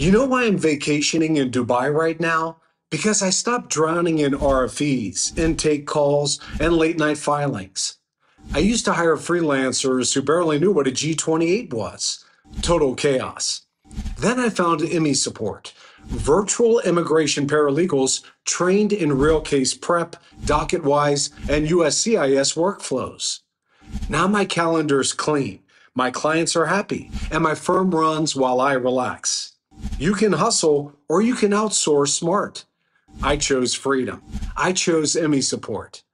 You know why I'm vacationing in Dubai right now? Because I stopped drowning in RFEs, intake calls, and late night filings. I used to hire freelancers who barely knew what a G28 was. Total chaos. Then I found IMI support, virtual immigration paralegals trained in real case prep, docket-wise, and USCIS workflows. Now my calendar's clean, my clients are happy, and my firm runs while I relax. You can hustle or you can outsource smart. I chose freedom. I chose IMI support.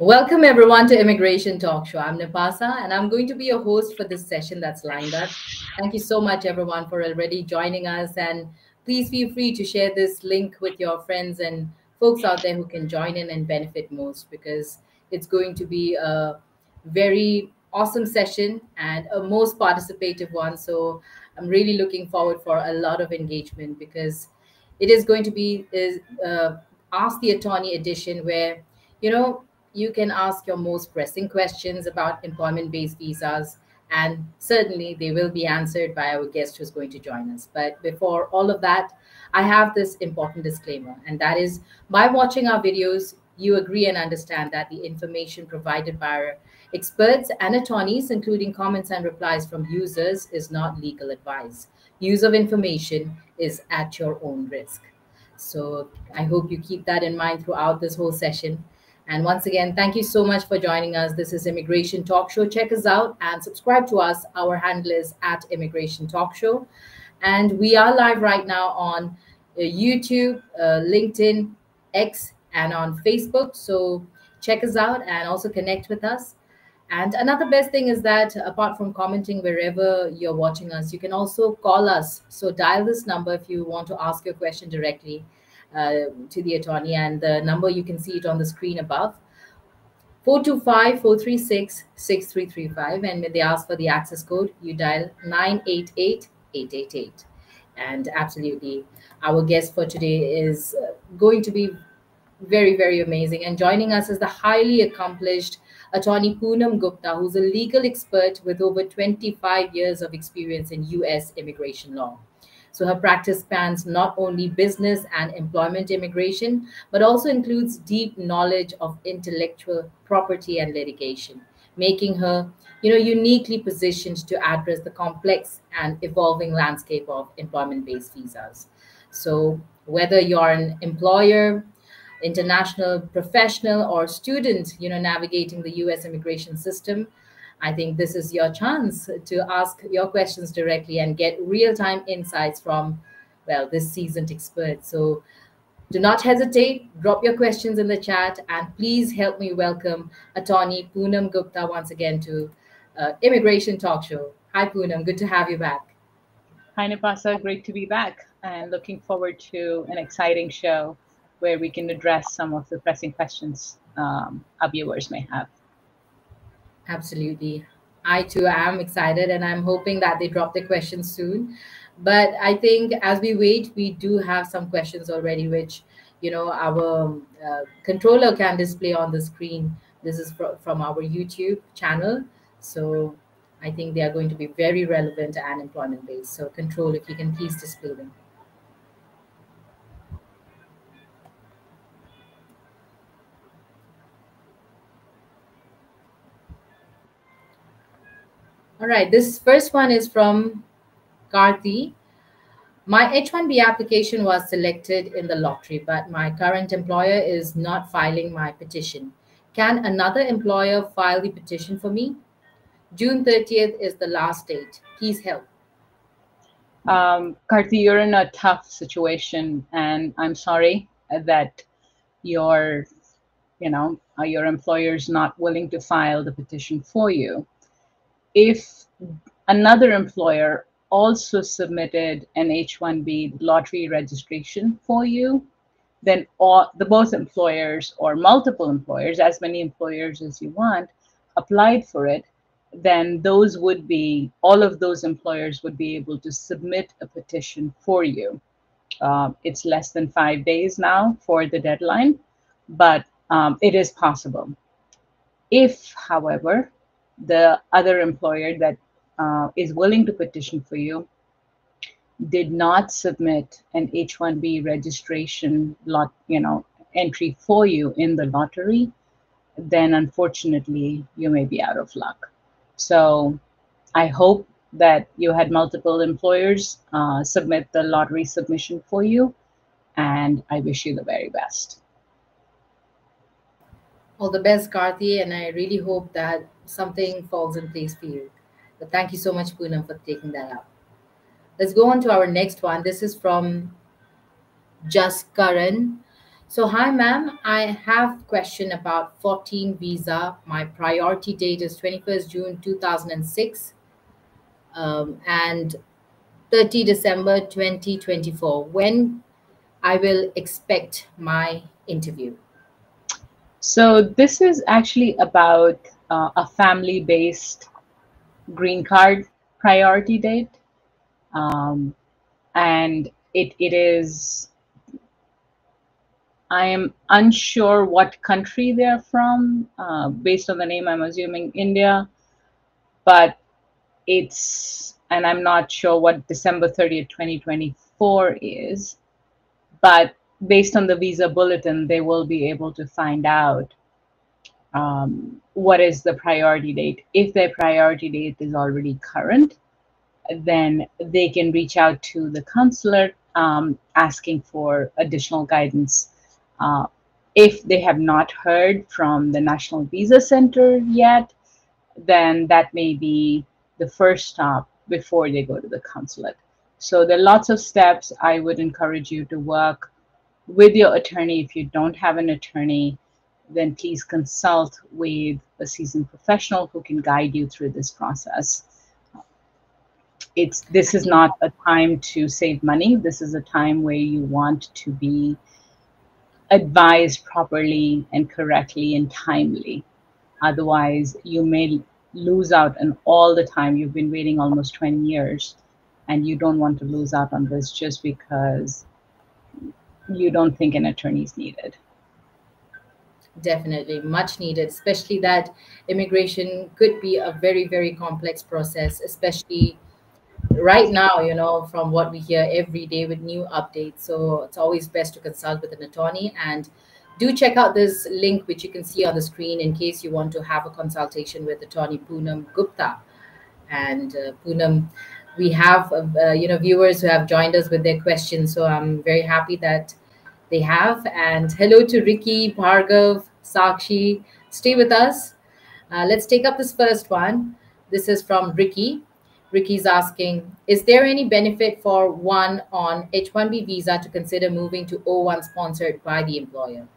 Welcome everyone to Immigration Talk Show. I'm Nipasa and I'm going to be your host for this session that's lined up. Thank you so much everyone for already joining us, and please feel free to share this link with your friends and folks out there who can join in and benefit most, because it's going to be a very awesome session and a most participative one. So I'm really looking forward for a lot of engagement, because it is going to be Ask the Attorney edition, where you can ask your most pressing questions about employment-based visas, and certainly they will be answered by our guest who's going to join us. But before all of that, I have this important disclaimer, and that is, by watching our videos, you agree and understand that the information provided by our experts and attorneys, including comments and replies from users, is not legal advice. Use of information is at your own risk. So I hope you keep that in mind throughout this whole session. And once again, thank you so much for joining us. This is Immigration Talk Show. Check us out and subscribe to us. Our handle is @Immigration Talk Show. And we are live right now on YouTube, LinkedIn, X, and on Facebook. So check us out and also connect with us. And another best thing is that apart from commenting wherever you're watching us, you can also call us. So dial this number if you want to ask your question directly to the attorney, and the number, you can see it on the screen above, 425-436-6335. And when they ask for the access code, you dial 988-888. And absolutely, our guest for today is going to be very, very amazing. And joining us is the highly accomplished attorney Poonam Gupta, who's a legal expert with over 25 years of experience in US immigration law. So her practice spans not only business and employment immigration, but also includes deep knowledge of intellectual property and litigation, making her, uniquely positioned to address the complex and evolving landscape of employment-based visas. So whether you're an employer, international professional, or student, navigating the US immigration system, I think this is your chance to ask your questions directly and get real-time insights from, this seasoned expert. So do not hesitate, drop your questions in the chat, and please help me welcome attorney Poonam Gupta once again to Immigration Talk Show. Hi, Poonam, good to have you back. Hi, Nipasa, great to be back, and looking forward to an exciting show where we can address some of the pressing questions our viewers may have. Absolutely. I too am excited, and I'm hoping that they drop their questions soon. But I think as we wait, we do have some questions already, which, our controller can display on the screen. This is from our YouTube channel. So I think they are going to be very relevant and employment based. So control, if you can please display them. All right, this first one is from Karthi. My H-1B application was selected in the lottery, but my current employer is not filing my petition. Can another employer file the petition for me? June 30th is the last date. Please help. Karthi, you're in a tough situation, and I'm sorry that your employer is not willing to file the petition for you. If another employer also submitted an H-1B lottery registration for you, then all the both employers or multiple employers, as many employers as you want, applied for it, then those would be, all of those employers would be able to submit a petition for you. It's less than 5 days now for the deadline, but it is possible. If, however, the other employer that is willing to petition for you did not submit an H-1B registration lot, entry for you in the lottery, then unfortunately you may be out of luck. So I hope that you had multiple employers submit the lottery submission for you, and I wish you the very best. All the best, Karthi, and I really hope that something falls in place for you. But thank you so much, Poonam, for taking that up. Let's go on to our next one. This is from Jaskaran. So, hi, ma'am. I have a question about 14 visa. My priority date is 21st June 2006 and 30 December 2024. When I will expect my interview? So this is actually about a family-based green card priority date. And it is, I am unsure what country they're from. Based on the name, I'm assuming India, but it's, and I'm not sure what December 30th, 2024 is, but based on the visa bulletin, they will be able to find out what is the priority date. If their priority date is already current, then they can reach out to the consulate asking for additional guidance. If they have not heard from the National Visa Center yet, then that may be the first stop before they go to the consulate. So there are lots of steps. I would encourage you to work with your attorney. If you don't have an attorney, then please consult with a seasoned professional who can guide you through this process. This is not a time to save money. This is a time where you want to be advised properly and correctly and timely. Otherwise, you may lose out on all the time. You've been waiting almost 20 years, and you don't want to lose out on this just because you don't think an attorney is needed. Definitely much needed, especially that immigration could be a very, very complex process, especially right now, from what we hear every day with new updates. So it's always best to consult with an attorney, and do check out this link, which you can see on the screen, in case you want to have a consultation with Attorney Poonam Gupta. And Poonam, we have, viewers who have joined us with their questions. So I'm very happy that they have. And hello to Ricky, Bhargav, Sakshi. Stay with us. Let's take up this first one. This is from Ricky. Ricky's asking, is there any benefit for one on H-1B visa to consider moving to O1 sponsored by the employer?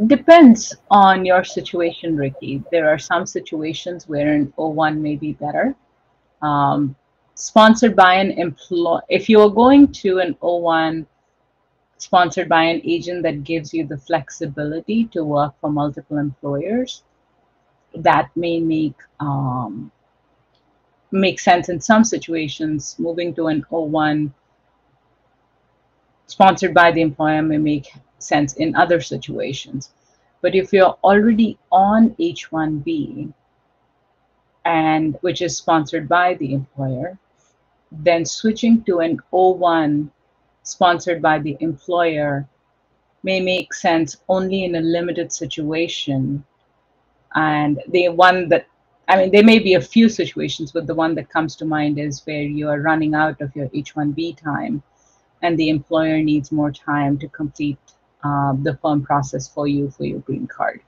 Depends on your situation, Ricky. There are some situations where an O1 may be better. Sponsored by an employer, if you're going to an O1 sponsored by an agent that gives you the flexibility to work for multiple employers, that may make sense in some situations. Moving to an O1 sponsored by the employer may make sense in other situations. But if you're already on H-1B, and which is sponsored by the employer, then switching to an O1 sponsored by the employer may make sense only in a limited situation. And there may be a few situations, but the one that comes to mind is where you are running out of your H-1B time and the employer needs more time to complete the firm process for your green card.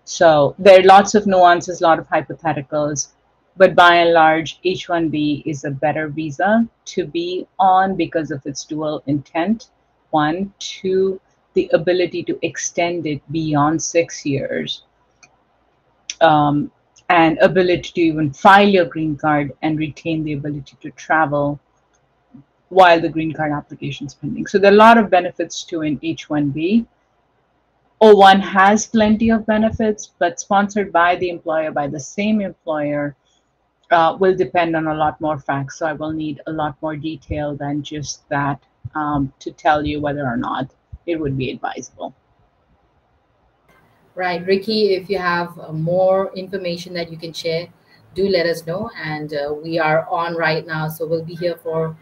So there are lots of nuances, a lot of hypotheticals, but by and large, H-1B is a better visa to be on because of its dual intent. One, two, the ability to extend it beyond 6 years, and ability to even file your green card and retain the ability to travel while the green card application is pending. So there are a lot of benefits to an H-1B. O-1 has plenty of benefits, but sponsored by the employer, by the same employer, will depend on a lot more facts. So I will need a lot more detail than just that to tell you whether or not it would be advisable. Right, Ricky, if you have more information that you can share, do let us know. And we are on right now, so we'll be here for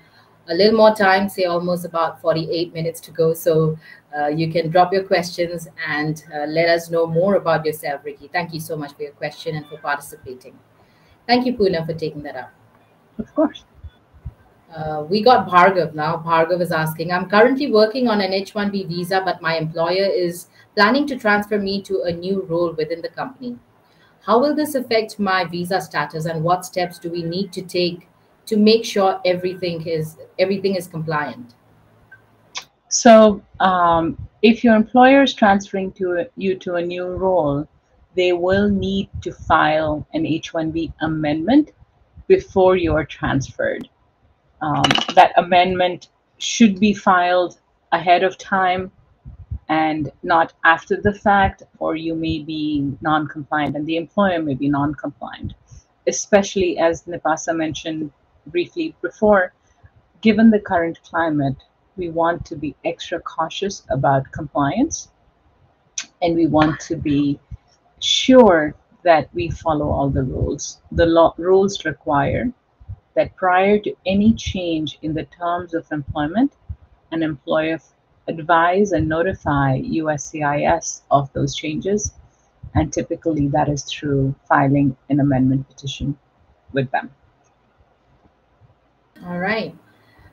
a little more time, say almost about 48 minutes to go. So you can drop your questions and let us know more about yourself, Ricky. Thank you so much for your question and for participating. Thank you, Poonam, for taking that up. Of course. We got Bhargav now. Bhargav is asking, I'm currently working on an H-1B visa, but my employer is planning to transfer me to a new role within the company. How will this affect my visa status, and what steps do we need to take to make sure everything is compliant? So if your employer is transferring you to a new role, they will need to file an H-1B amendment before you are transferred. That amendment should be filed ahead of time and not after the fact, or you may be non-compliant and the employer may be non-compliant. Especially, as Nipasa mentioned briefly before, given the current climate, we want to be extra cautious about compliance, and we want to be sure that we follow all the rules. The rules require that prior to any change in the terms of employment, an employer advise and notify USCIS of those changes, and typically that is through filing an amendment petition with them. All right.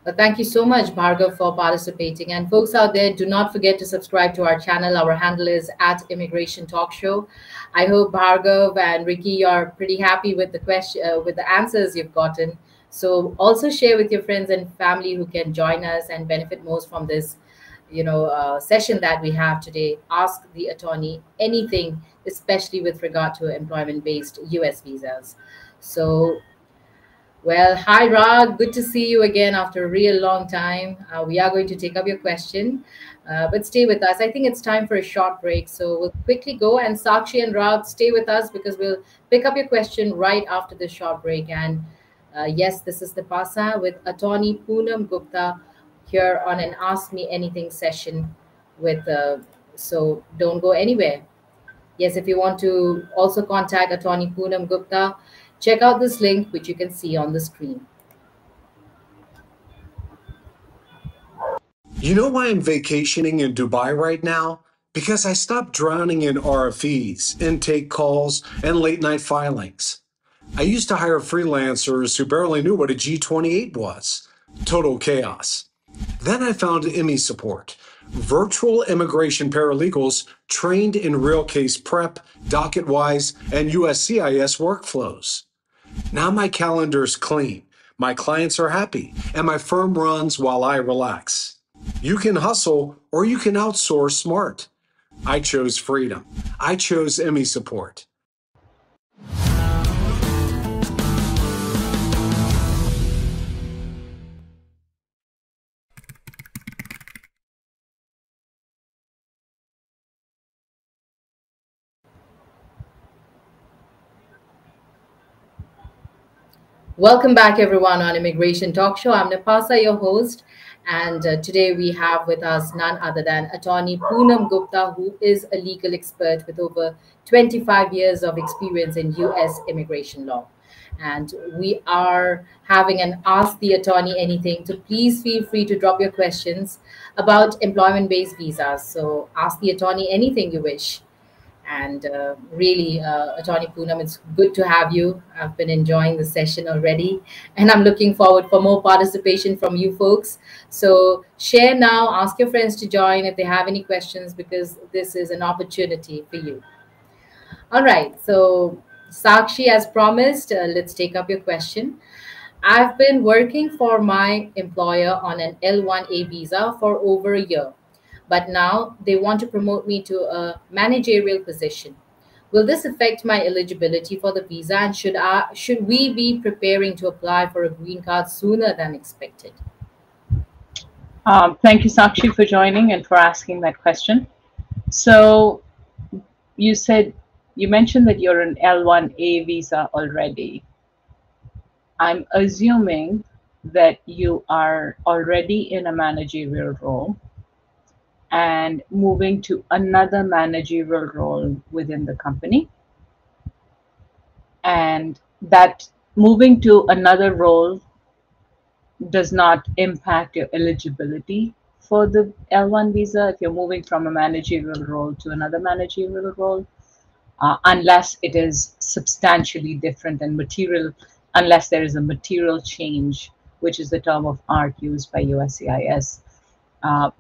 Well, thank you so much, Bhargav, for participating. And folks out there, do not forget to subscribe to our channel. Our handle is @Immigration TalkShow. I hope Bhargav and Ricky, you're pretty happy with the question, with the answers you've gotten. So also share with your friends and family who can join us and benefit most from this, session that we have today. Ask the attorney anything, especially with regard to employment-based US visas. So, well, hi, Rag. Good to see you again after a real long time. We are going to take up your question, but stay with us. I think it's time for a short break, so we'll quickly go. And Sakshi and Rag, stay with us because we'll pick up your question right after this short break. And yes, this is Nipasa with Attorney Poonam Gupta here on an Ask Me Anything session so don't go anywhere. Yes, if you want to also contact Attorney Poonam Gupta, check out this link, which you can see on the screen. You know why I'm vacationing in Dubai right now? Because I stopped drowning in RFEs, intake calls, and late night filings. I used to hire freelancers who barely knew what a G28 was. Total chaos. Then I found IMI Support, virtual immigration paralegals trained in real case prep, docket-wise, and USCIS workflows. Now my calendar's clean, my clients are happy, and my firm runs while I relax. You can hustle or you can outsource smart. I chose freedom. I chose IMI Support. Welcome back, everyone, on Immigration Talk Show. I'm Nipasa, your host, and today we have with us none other than Attorney Poonam Gupta, who is a legal expert with over 25 years of experience in U.S. immigration law. And we are having an Ask the Attorney Anything, so please feel free to drop your questions about employment-based visas. So ask the attorney anything you wish. And really, Attorney Poonam, it's good to have you. I've been enjoying the session already, and I'm looking forward for more participation from you folks. So share now, ask your friends to join if they have any questions, because this is an opportunity for you. All right, so Sakshi, as promised, let's take up your question. I've been working for my employer on an L1A visa for over a year, but now they want to promote me to a managerial position. Will this affect my eligibility for the visa, and should we be preparing to apply for a green card sooner than expected? Thank you, Sakshi, for joining and for asking that question. So you mentioned that you're an L1A visa already. I'm assuming that you are already in a managerial role and moving to another managerial role within the company. And that moving to another role does not impact your eligibility for the L1 visa if you're moving from a managerial role to another managerial role, unless it is substantially different and material, unless there is a material change, which is the term of art used by USCIS.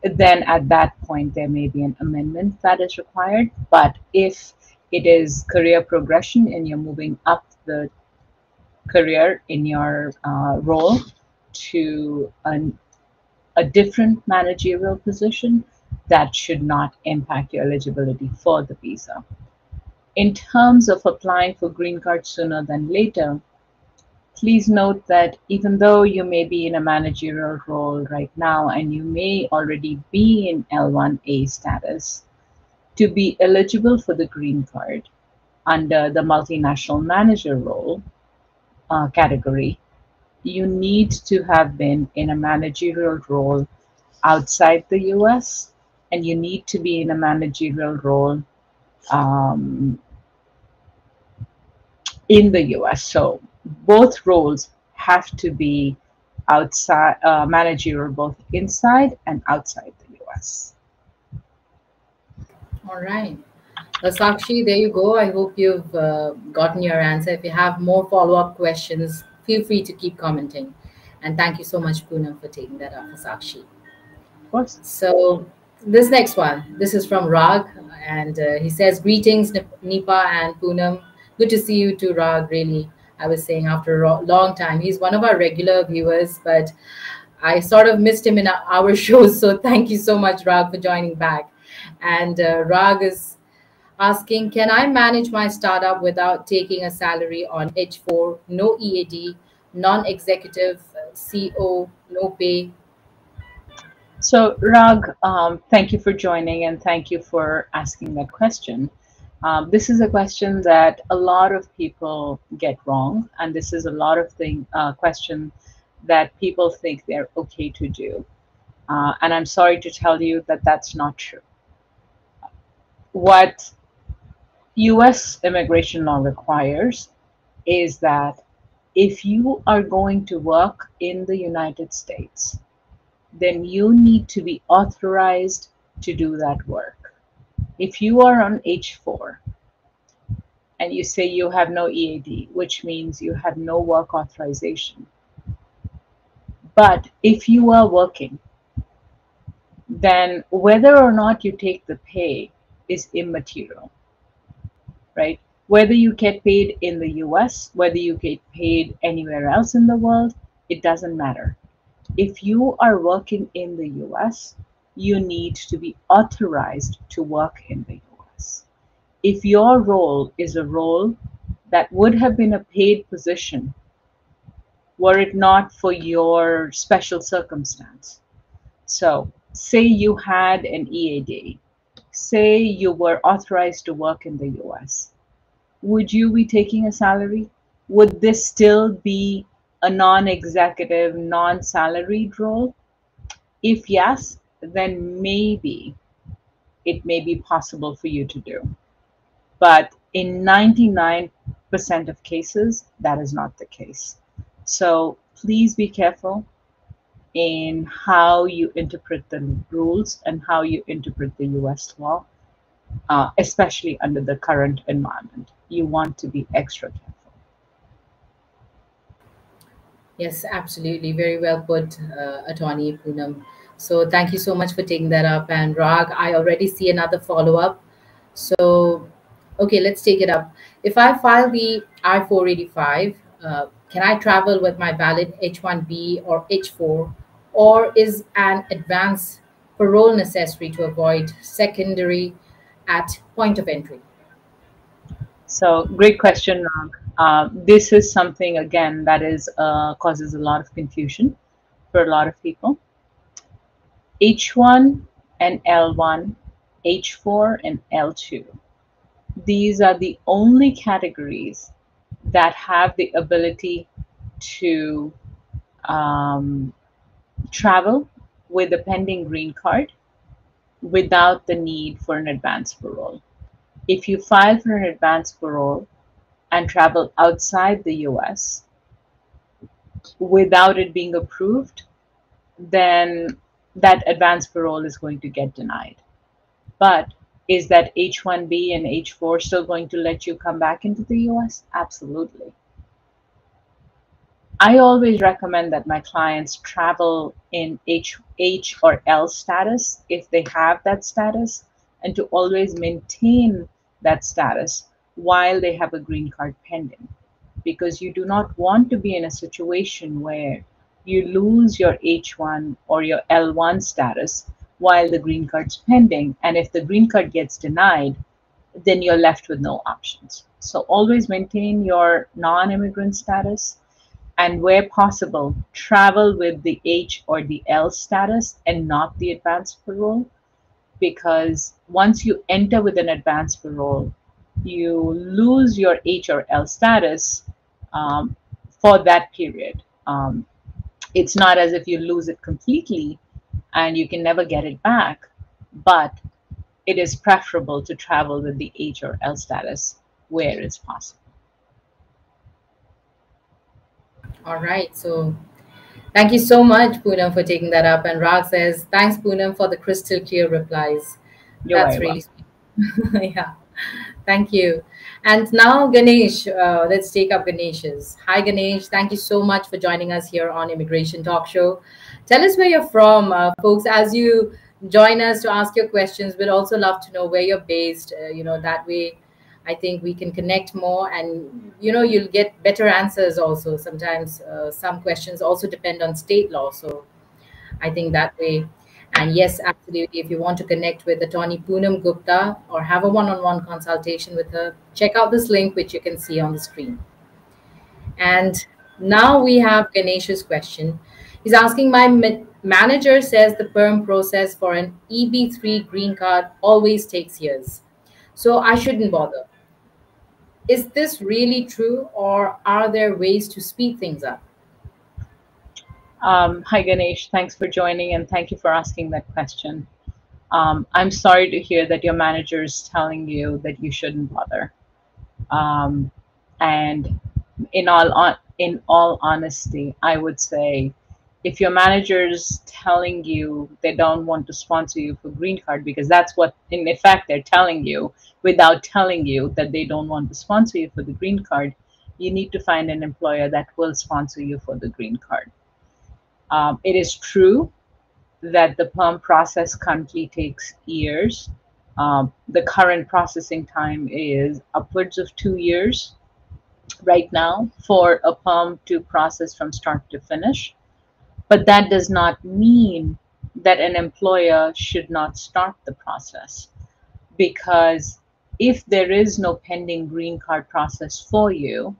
Then at that point, there may be an amendment that is required. But if it is career progression and you're moving up the career in your role to a different managerial position, that should not impact your eligibility for the visa. In terms of applying for green card sooner than later, please note that even though you may be in a managerial role right now and you may already be in L1A status, to be eligible for the green card under the multinational manager role category, you need to have been in a managerial role outside the US, and you need to be in a managerial role in the US. So both roles have to be outside managerial, both inside and outside the US. All right. Sakshi, there you go. I hope you've gotten your answer. If you have more follow-up questions, feel free to keep commenting. And thank you so much, Poonam, for taking that up for Sakshi. Of course. So this next one, this is from Rag, and he says, greetings, Nipa and Poonam. Good to see you too, Rag, really. I was saying after a long time. He's one of our regular viewers, but I sort of missed him in our shows. So thank you so much, Rag, for joining back. And Rag is asking, can I manage my startup without taking a salary on H4, no EAD, non-executive, CO, no pay? So Rag, thank you for joining and thank you for asking that question. This is a question that a lot of people get wrong, and this is a lot of question that people think they're okay to do. And I'm sorry to tell you that that's not true. What US immigration law requires is that if you are going to work in the United States, then you need to be authorized to do that work. If you are on H4 and you say you have no EAD, which means you have no work authorization, but if you are working, then whether or not you take the pay is immaterial, right? Whether you get paid in the US, whether you get paid anywhere else in the world, it doesn't matter. If you are working in the US, you need to be authorized to work in the US. If your role is a role that would have been a paid position were it not for your special circumstance. So say you had an EAD, say you were authorized to work in the US, would you be taking a salary? Would this still be a non-executive, non-salaried role? If yes, then maybe it may be possible for you to do. But in 99% of cases, that is not the case. So please be careful in how you interpret the rules and how you interpret the US law, especially under the current environment. You want to be extra careful. Yes, absolutely. Very well put, Attorney Poonam. So thank you so much for taking that up. And Rag, I already see another follow-up. So, okay, let's take it up. If I file the I-485, can I travel with my valid H-1B or H-4, or is an advance parole necessary to avoid secondary at point of entry? So great question, Rag. This is something, again, that is causes a lot of confusion for a lot of people. H1 and L1, H4 and L2. These are the only categories that have the ability to travel with a pending green card without the need for an advance parole. If you file for an advance parole and travel outside the US without it being approved, then that advance parole is going to get denied. But is that H1B and H4 still going to let you come back into the US? Absolutely. I always recommend that my clients travel in H or L status if they have that status, and to always maintain that status while they have a green card pending. Because you do not want to be in a situation where you lose your H1 or your L1 status while the green card's pending. And if the green card gets denied, then you're left with no options. So always maintain your non-immigrant status, and where possible, travel with the H or the L status and not the advanced parole, because once you enter with an advanced parole, you lose your H or L status for that period. It's not as if you lose it completely and you can never get it back, but it is preferable to travel with the H or L status where it's possible. All right. So thank you so much, Poonam, for taking that up. And Rag says, thanks, Poonam, for the crystal clear replies. That's really sweet. Yeah. Thank you. And now, Ganesh, let's take up Ganesh's. Hi, Ganesh. Thank you so much for joining us here on Immigration Talk Show. Tell us where you're from, folks. As you join us to ask your questions, we'd also love to know where you're based. That way, I think we can connect more, and you'll get better answers also. Sometimes some questions also depend on state law, so I think that way. And yes, absolutely, if you want to connect with Attorney Poonam Gupta or have a one-on-one consultation with her, check out this link which you can see on the screen. And now we have Ganesh's question. He's asking, my manager says the perm process for an EB3 green card always takes years, so I shouldn't bother. Is this really true, or are there ways to speed things up? Hi, Ganesh. Thanks for joining, and thank you for asking that question. I'm sorry to hear that your manager is telling you that you shouldn't bother. And in all honesty, I would say, if your manager's telling you they don't want to sponsor you for green card, because that's what in effect they're telling you without telling you that they don't want to sponsor you for the green card, you need to find an employer that will sponsor you for the green card. It is true that the perm process currently takes years. The current processing time is upwards of 2 years right now for a perm to process from start to finish. But that does not mean that an employer should not start the process, because if there is no pending green card process for you,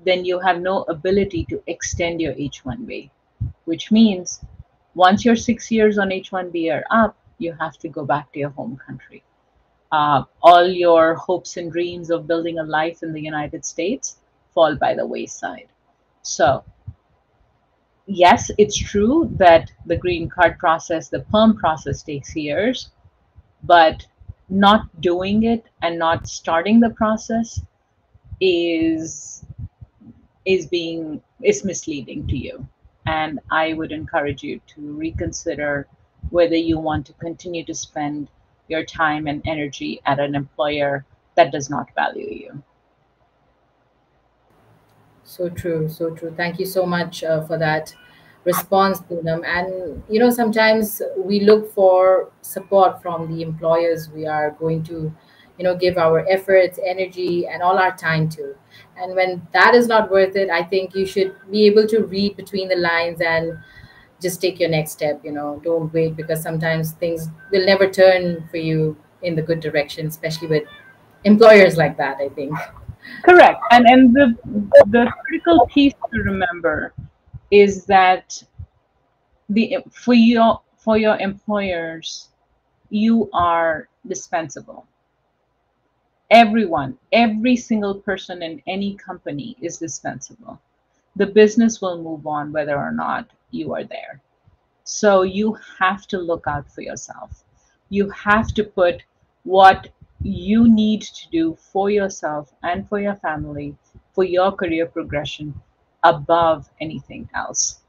then you have no ability to extend your H-1B, which means once your 6 years on H-1B are up, you have to go back to your home country. All your hopes and dreams of building a life in the United States fall by the wayside. So yes, it's true that the green card process, the perm process takes years, but not doing it and not starting the process is misleading to you. And I would encourage you to reconsider whether you want to continue to spend your time and energy at an employer that does not value you. So true, so true. Thank you so much for that response, Poonam. And sometimes we look for support from the employers we are going to give our efforts, energy, and all our time to. And when that is not worth it, I think you should be able to read between the lines and just take your next step. Don't wait, because sometimes things will never turn for you in the good direction, especially with employers like that, I think. Correct. And the critical piece to remember is that for your employers, you are dispensable. Everyone, every single person in any company is dispensable. The business will move on whether or not you are there. So you have to look out for yourself. You have to put what you need to do for yourself and for your family, for your career progression above anything else.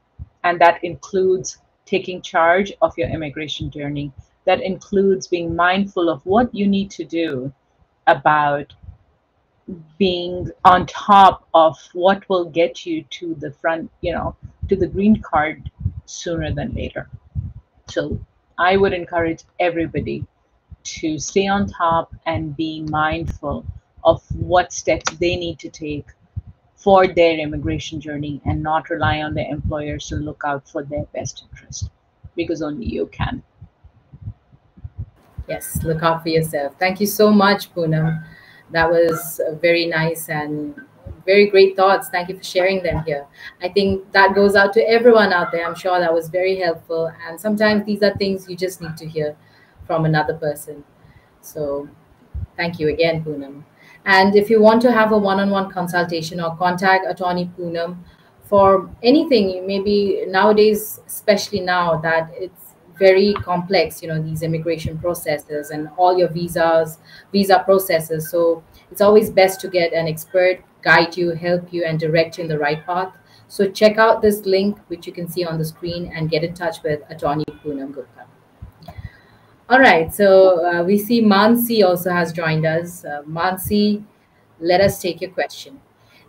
And that includes taking charge of your immigration journey. That includes being mindful of what you need to do about being on top of what will get you to the front, to the green card sooner than later. So I would encourage everybody to stay on top and be mindful of what steps they need to take for their immigration journey and not rely on their employers to look out for their best interest, because only you can. Yes, look out for yourself. Thank you so much, Poonam. That was very nice and very great thoughts. Thank you for sharing them here. I think that goes out to everyone out there. I'm sure that was very helpful. And sometimes these are things you just need to hear from another person. So thank you again, Poonam. And if you want to have a one-on-one consultation or contact Attorney Poonam for anything, maybe nowadays, especially now that it's very complex, these immigration processes and all your visa processes. So it's always best to get an expert guide you, help you, and direct you in the right path. So check out this link, which you can see on the screen, and get in touch with Attorney Poonam Gupta. All right, so we see Mansi also has joined us. Mansi, let us take your question.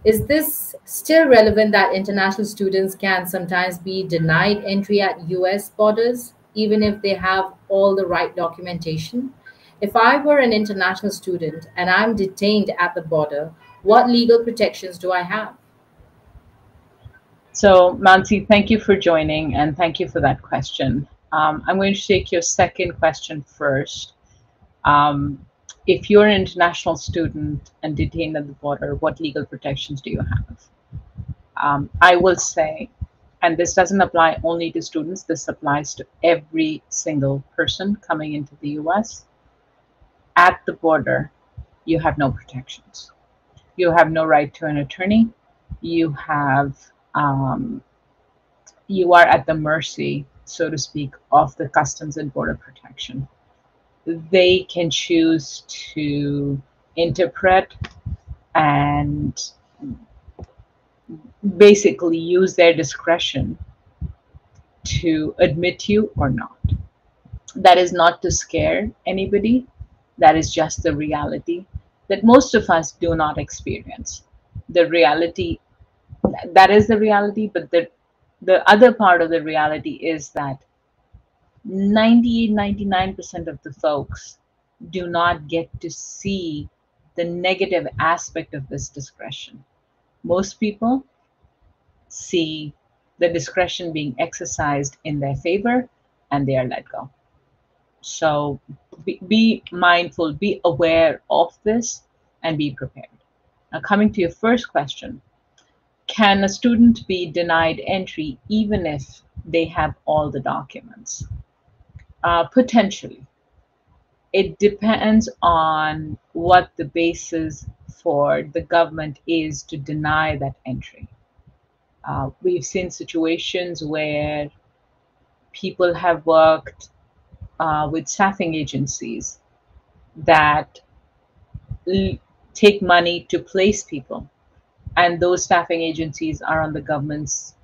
Is this still relevant that international students can sometimes be denied entry at US borders, even if they have all the right documentation? If I were an international student and I'm detained at the border, what legal protections do I have? So, Mansi, thank you for joining and thank you for that question. I'm going to take your second question first. If you're an international student and detained at the border, what legal protections do you have? I will say, and this doesn't apply only to students, this applies to every single person coming into the US. At the border, you have no protections. You have no right to an attorney. You are at the mercy, so to speak, of the Customs and Border Protection. They can choose to interpret and basically use their discretion to admit you or not. That is not to scare anybody. That is just the reality that most of us do not experience. The reality, that is the reality, but the other part of the reality is that 99% of the folks do not get to see the negative aspect of this discretion. Most people see the discretion being exercised in their favor and they are let go. So be mindful, be aware of this, and be prepared. Now, coming to your first question, can a student be denied entry even if they have all the documents? Potentially. It depends on what the basis for the government is to deny that entry. We've seen situations where people have worked with staffing agencies that take money to place people, and those staffing agencies are on the government's,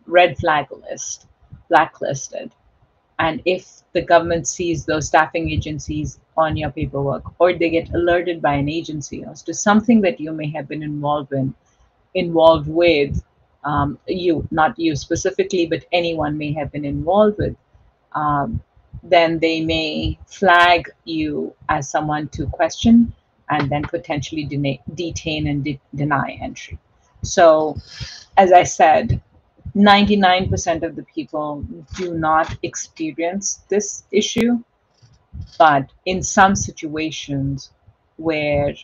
red flag list, blacklisted. And if the government sees those staffing agencies on your paperwork, or they get alerted by an agency as to something that you may have been involved with, not you specifically, but anyone may have been involved with, then they may flag you as someone to question and then potentially detain and deny entry. So, as I said, 99% of the people do not experience this issue, but in some situations where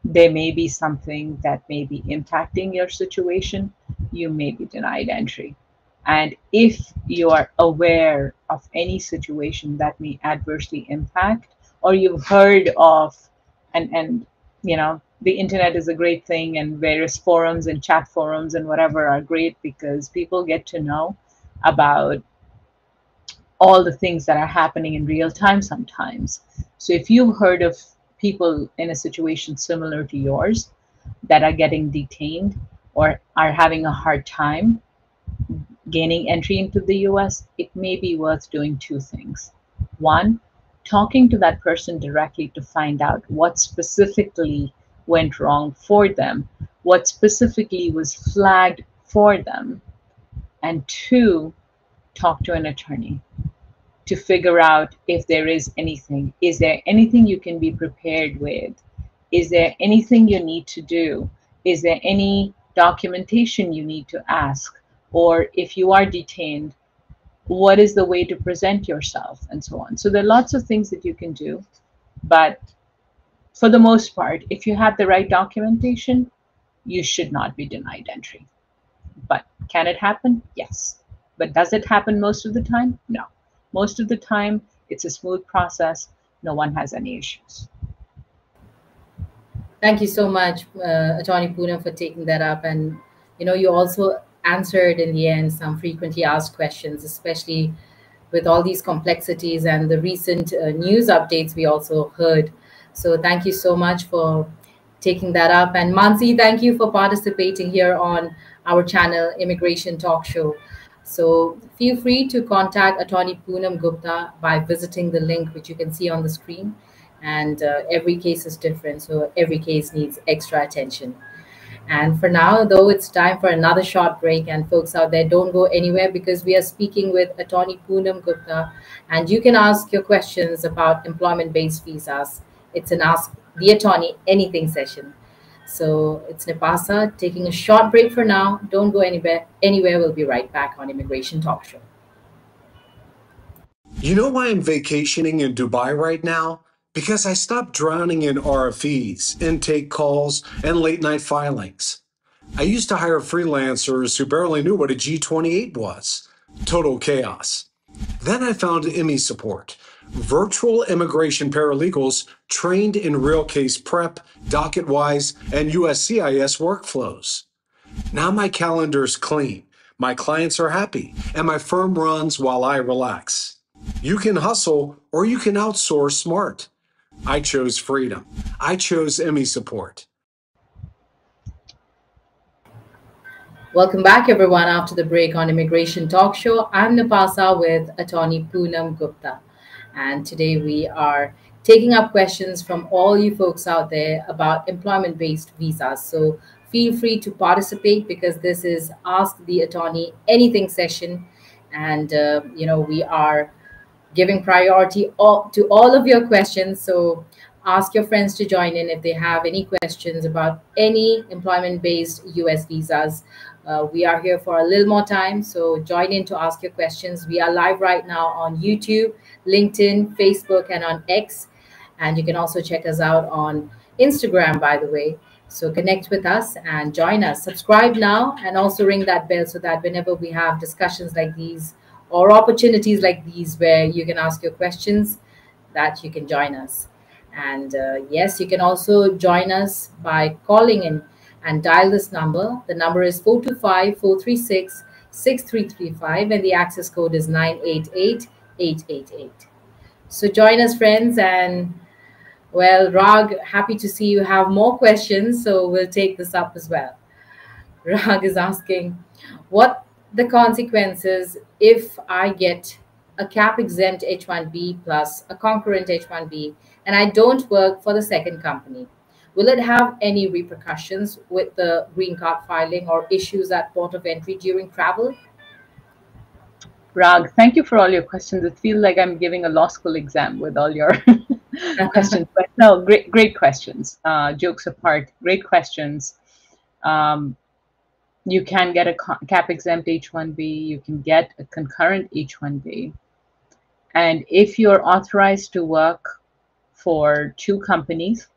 there may be something that may be impacting your situation, you may be denied entry. And if you are aware of any situation that may adversely impact, or you've heard of, and you know, the internet is a great thing, and various forums and chat forums and whatever are great because people get to know about all the things that are happening in real time sometimes. So if you've heard of people in a situation similar to yours that are getting detained or are having a hard time gaining entry into the US, it may be worth doing two things. One, talking to that person directly to find out what specifically went wrong for them, what specifically was flagged for them. And two, talk to an attorney to figure out if there is anything. Is there anything you can be prepared with? Is there anything you need to do? Is there any documentation you need to ask? Or if you are detained, what is the way to present yourself and so on? So there are lots of things that you can do, but for the most part, if you have the right documentation, you should not be denied entry. But can it happen? Yes. But does it happen most of the time? No. Most of the time, it's a smooth process. No one has any issues. Thank you so much, Attorney Poonam, for taking that up. And you also answered in the end some frequently asked questions, especially with all these complexities and the recent news updates we also heard. So thank you so much for taking that up. And Mansi, thank you for participating here on our channel, Immigration Talk Show. So feel free to contact Attorney Poonam Gupta by visiting the link which you can see on the screen. And every case is different, so every case needs extra attention. And for now, though, it's time for another short break. And folks out there, don't go anywhere because we are speaking with Attorney Poonam Gupta. And you can ask your questions about employment-based visas. It's an Ask the Attorney Anything session. So it's Nipasa taking a short break for now. Don't go anywhere. We'll be right back on Immigration Talk Show. You know why I'm vacationing in Dubai right now? Because I stopped drowning in RFEs, intake calls, and late night filings. I used to hire freelancers who barely knew what a G28 was. Total chaos. Then I found IMI support, virtual immigration paralegals trained in real case prep, docket-wise, and USCIS workflows. Now my calendar's clean, my clients are happy, and my firm runs while I relax. You can hustle or you can outsource smart. I chose freedom. I chose IMI support. Welcome back, everyone, after the break on Immigration Talk Show. I'm Nipasa with Attorney Poonam Gupta. And today we are taking up questions from all you folks out there about employment-based visas. So feel free to participate because this is Ask the Attorney Anything session. And, we are giving priority to all of your questions. So ask your friends to join in if they have any questions about any employment-based US visas. We are here for a little more time, so join in to ask your questions. We are live right now on YouTube, LinkedIn, Facebook, and on X. And you can also check us out on Instagram, by the way. So connect with us and join us. Subscribe now and also ring that bell so that whenever we have discussions like these or opportunities like these where you can ask your questions, that you can join us. And yes, you can also join us by calling in and dial this number. The number is 425-436-6335 and the access code is 988-888. So join us, friends. And well, Rag, happy to see you have more questions, so we'll take this up as well. Rag is asking, what the consequences if I get a cap exempt H-1B plus a concurrent H-1B and I don't work for the second company? Will it have any repercussions with the green card filing or issues at port of entry during travel? Rag, thank you for all your questions. It feels like I'm giving a law school exam with all your questions. But no, great questions. Jokes apart, great questions. You can get a cap exempt H-1B. You can get a concurrent H-1B. And if you're authorized to work for two companies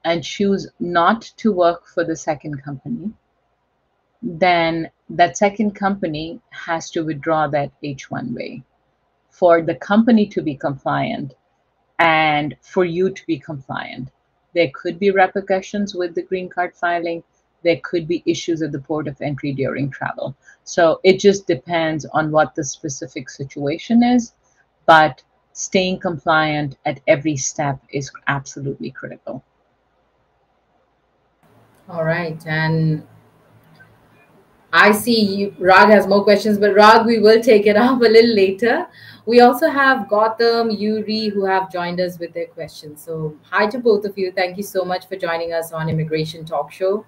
and choose not to work for the second company, then that second company has to withdraw that H-1B for the company to be compliant and for you to be compliant. There could be repercussions with the green card filing. There could be issues at the port of entry during travel. So it just depends on what the specific situation is, but staying compliant at every step is absolutely critical. All right. And I see Rag has more questions, but Rag, we will take it up a little later. We also have Gautam, Yuri, who have joined us with their questions. So hi to both of you. Thank you so much for joining us on Immigration Talk Show.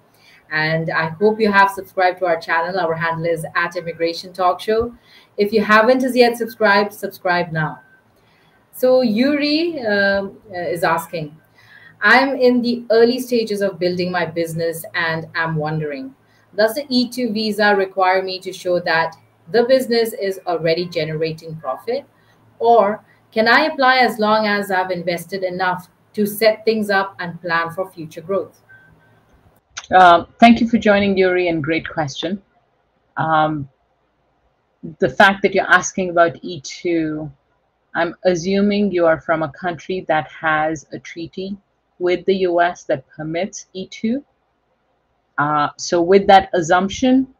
And I hope you have subscribed to our channel. Our handle is @Immigration Talk Show. If you haven't as yet subscribed, subscribe now. So Yuri is asking, I'm in the early stages of building my business and I'm wondering, does the E2 visa require me to show that the business is already generating profit? Or can I apply as long as I've invested enough to set things up and plan for future growth? Thank you for joining, Yuri, and great question. The fact that you're asking about E2, I'm assuming you are from a country that has a treaty with the US that permits E2. So with that assumption,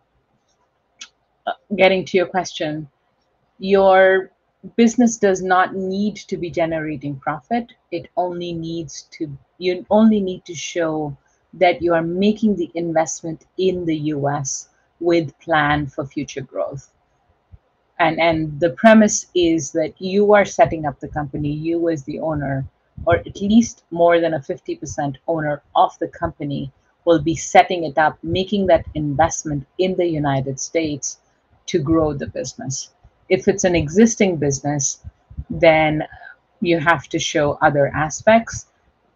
getting to your question, your business does not need to be generating profit. You only need to show that you are making the investment in the US with plan for future growth. And the premise is that you are setting up the company, you as the owner, or at least more than a 50% owner of the company, will be setting it up, making that investment in the United States to grow the business. If it's an existing business, then you have to show other aspects,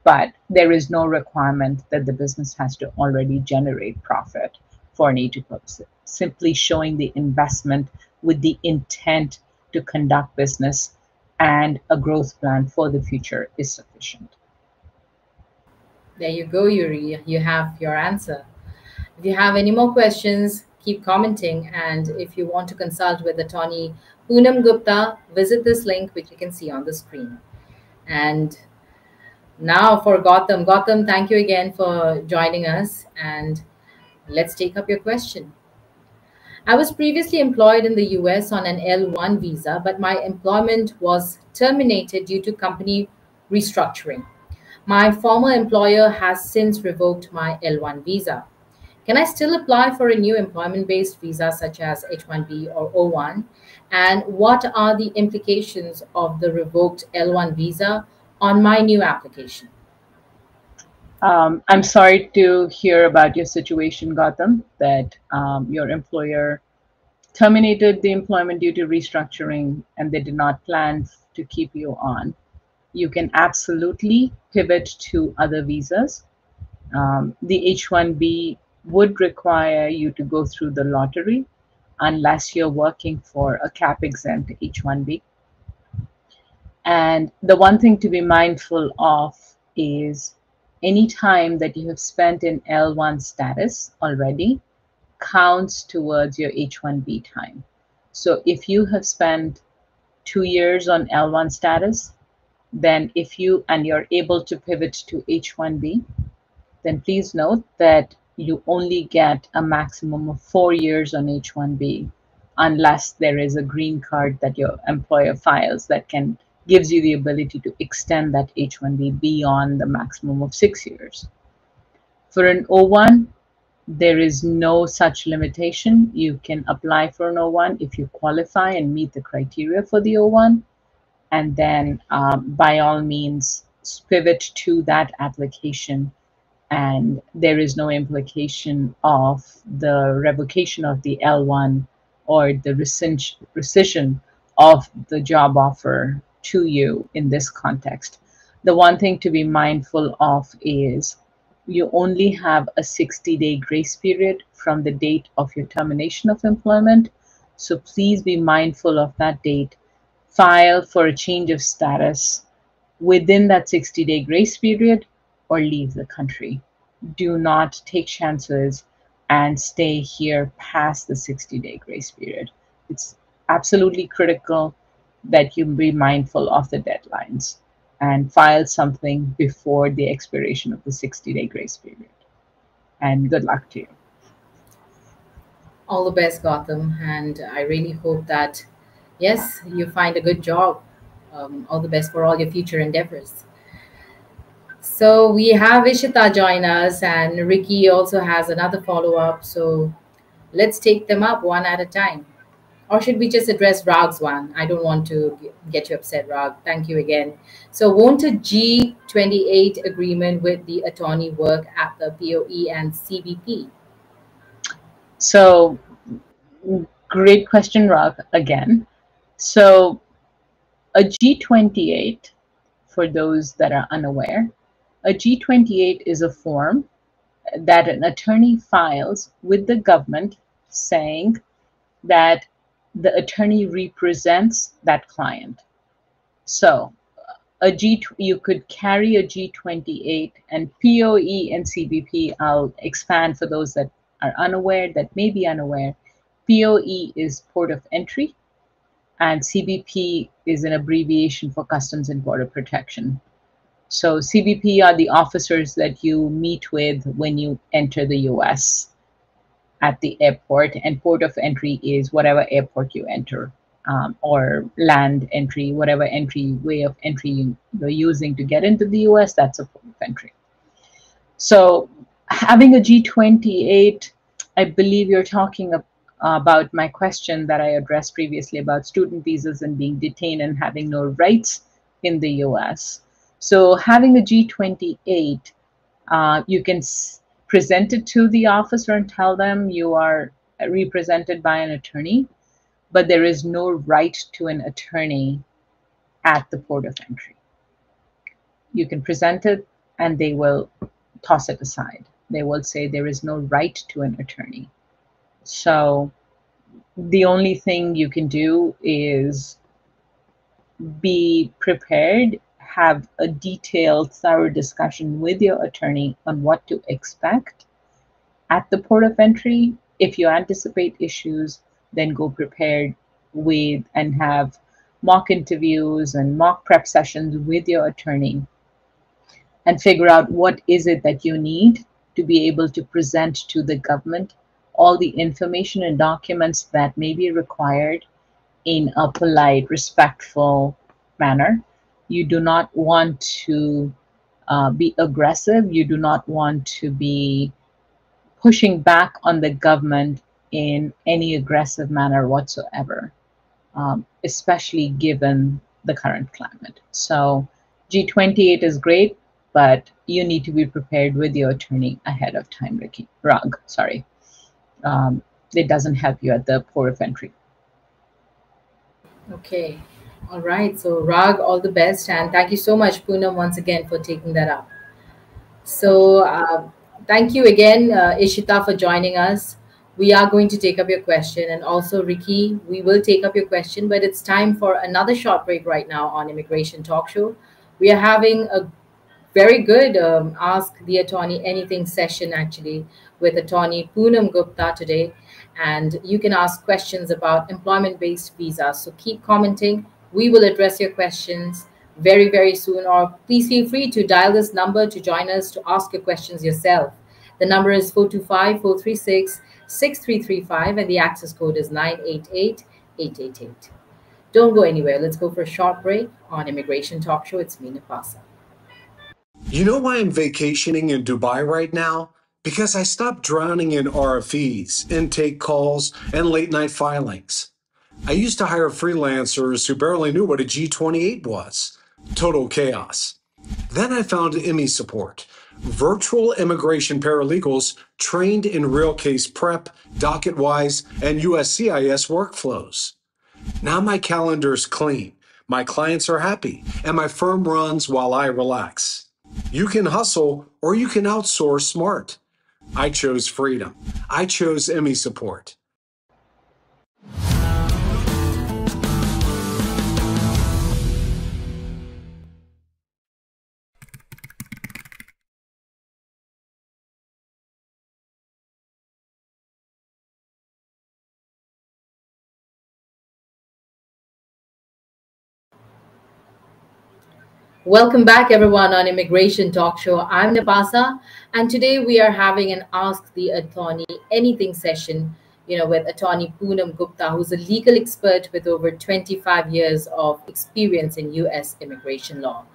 but there is no requirement that the business has to already generate profit for an E2 purpose. Simply showing the investment with the intent to conduct business and a growth plan for the future is sufficient. There you go, Yuri. You have your answer. If you have any more questions, keep commenting. And if you want to consult with Attorney Poonam Gupta, visit this link, which you can see on the screen. And now for Gautam. Gautam, thank you again for joining us. And let's take up your question. I was previously employed in the US on an L1 visa, but my employment was terminated due to company restructuring. My former employer has since revoked my L1 visa. Can I still apply for a new employment-based visa such as H1B or O1? And what are the implications of the revoked L1 visa on my new application? I'm sorry to hear about your situation, Gautam, that your employer terminated the employment due to restructuring and they did not plan to keep you on. You can absolutely pivot to other visas. The H-1B would require you to go through the lottery unless you're working for a cap-exempt H-1B. And the one thing to be mindful of is any time that you have spent in L1 status already counts towards your H-1B time. So if you have spent 2 years on L1 status, then you're able to pivot to H-1B, then please note that you only get a maximum of 4 years on H-1B unless there is a green card that your employer files that gives you the ability to extend that H-1B beyond the maximum of 6 years. For an O1, there is no such limitation. You can apply for an O1 if you qualify and meet the criteria for the O1, and then by all means pivot to that application, and there is no implication of the revocation of the L1 or the rescission of the job offer to you in this context. The one thing to be mindful of is you only have a 60-day grace period from the date of your termination of employment. So please be mindful of that date. File for a change of status within that 60-day grace period or leave the country. Do not take chances and stay here past the 60-day grace period. It's absolutely critical that you be mindful of the deadlines and file something before the expiration of the 60-day grace period. And good luck to you. All the best, Gotham, and I really hope that, yes, you find a good job. All the best for all your future endeavors. So we have Ishita join us, and Ricky also has another follow up. So let's take them up one at a time. Or should we just address Rag's one? I don't want to get you upset, Rag. Thank you again. So won't a G28 agreement with the attorney work at the POE and CBP? So great question, Rag, again. So a G28, for those that are unaware, a G28 is a form that an attorney files with the government saying that the attorney represents that client. So you could carry a G28, and POE and CBP, I'll expand for those that are unaware, that may be unaware. POE is port of entry, and CBP is an abbreviation for Customs and Border Protection. So CBP are the officers that you meet with when you enter the US at the airport, and port of entry is whatever airport you enter, or land entry, whatever way of entry you're using to get into the US, that's a port of entry. So having a G28, I believe you're talking about my question that I addressed previously about student visas and being detained and having no rights in the US. So having a G28, you can present it to the officer and tell them you are represented by an attorney, but there is no right to an attorney at the port of entry. You can present it and they will toss it aside. They will say there is no right to an attorney. So the only thing you can do is be prepared, have a detailed, thorough discussion with your attorney on what to expect at the port of entry. If you anticipate issues, then go prepared with and have mock interviews and mock prep sessions with your attorney and figure out what is it that you need to be able to present to the government all the information and documents that may be required in a polite, respectful manner. You do not want to be aggressive. You do not want to be pushing back on the government in any aggressive manner whatsoever, especially given the current climate. So G28 is great, but you need to be prepared with your attorney ahead of time, Ricky. Rag, sorry. It doesn't help you at the port of entry. Okay. All right. So, Rag, all the best. And thank you so much, Poonam, once again for taking that up. So, thank you again, Ishita, for joining us. We are going to take up your question. And also, Ricky, we will take up your question. But it's time for another short break right now on Immigration Talk Show. We are having a very good Ask the Attorney Anything session, actually, with Attorney Poonam Gupta today. And you can ask questions about employment-based visas. So keep commenting. We will address your questions very, very soon. Or please feel free to dial this number to join us to ask your questions yourself. The number is 425-436-6335, and the access code is 988-888. Don't go anywhere. Let's go for a short break on Immigration Talk Show. It's me, Napasa. You know why I'm vacationing in Dubai right now? Because I stopped drowning in RFEs, intake calls, and late night filings. I used to hire freelancers who barely knew what a G28 was. Total chaos. Then I found IMI support, virtual immigration paralegals trained in real case prep, docket-wise, and USCIS workflows. Now my calendar's clean, my clients are happy, and my firm runs while I relax. You can hustle or you can outsource smart. I chose freedom. I chose IMI support. Welcome back, everyone, on Immigration Talk Show. I'm Napasa, and today we are having an Ask the Attorney Anything session, with Attorney Poonam Gupta, who's a legal expert with over 25 years of experience in U.S. immigration law.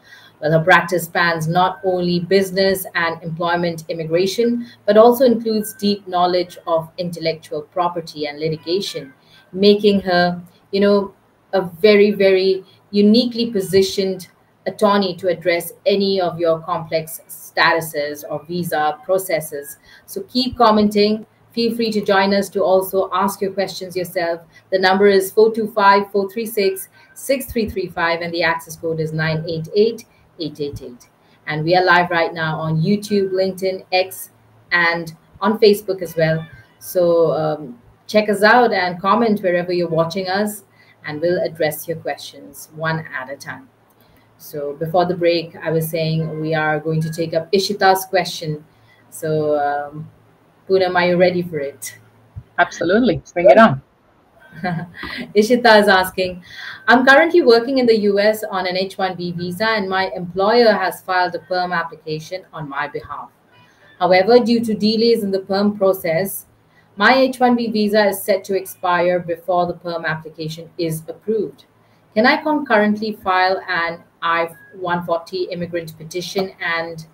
Well, her practice spans not only business and employment immigration, but also includes deep knowledge of intellectual property and litigation, making her, a very, very uniquely positioned attorney to address any of your complex statuses or visa processes. So keep commenting. Feel free to join us to also ask your questions yourself. The number is 425-436-6335 and the access code is 988-888. And we are live right now on YouTube, LinkedIn, X, and on Facebook as well. So check us out and comment wherever you're watching us, and we'll address your questions one at a time. So before the break, I was saying we are going to take up Ishita's question. So Poonam, are you ready for it? Absolutely. Bring it on. Ishita is asking, I'm currently working in the US on an H-1B visa and my employer has filed a perm application on my behalf. However, due to delays in the perm process, my H-1B visa is set to expire before the perm application is approved. Can I concurrently file an I-140 immigrant petition, and